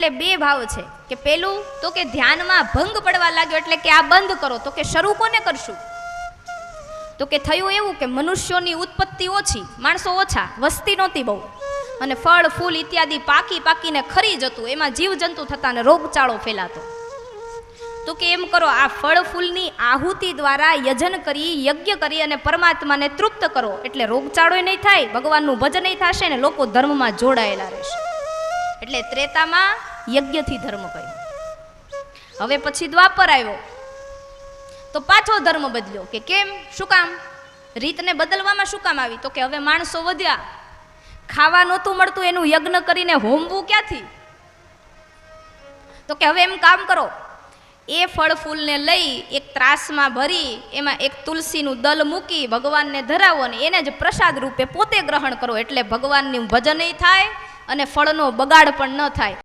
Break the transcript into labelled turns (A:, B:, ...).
A: એટલે બે ભાવ છે કે પેલું તો કે ધ્યાનમાં ભંગ પડવા લાગ્યો એટલે કે આ બંધ કરો, તો કે શરૂ કોને કરશું? તો કે થયું એવું કે મનુષ્યોની ઉત્પત્તિ ઓછી, માણસો ઓછા, વસ્તી નહોતી બહુ, અને ફળ ફૂલ ઇત્યાદિ પાકીને ખરી જતું, એમાં જીવજંતુ થતા ને રોગચાળો ફેલાતો. તો કે એમ કરો, આ ફળ ફૂલની આહુતિ દ્વારા યજન કરી, યજ્ઞ કરી અને પરમાત્માને તૃપ્ત કરો, એટલે રોગચાળો નહીં થાય, ભગવાનનું ભજન નહીં થશે ને લોકો ધર્મમાં જોડાયેલા રહેશે. એટલે ત્રેતામાં યજ્ઞથી ધર્મ કહ્યું. હવે પછી દ્વાપર આવ્યો તો પાછો ધર્મ બદલ્યો. કે કેમ, શું કામ? રીતને બદલવામાં શું કામ આવી? તો કે હવે માણસો વધ્યા, ખાવા નહોતું મળતું, એનું યજ્ઞ કરીને હોમવું ક્યાંથી? તો કે હવે એમ કામ કરો, એ ફળ ફૂલને લઈ એક ત્રાસમાં ભરી એમાં એક તુલસીનું દલ મૂકી ભગવાનને ધરાવો ને એને જ પ્રસાદ રૂપે પોતે ગ્રહણ કરો, એટલે ભગવાનનું ભજનય થાય અને ફળનો બગાડ પણ ન થાય.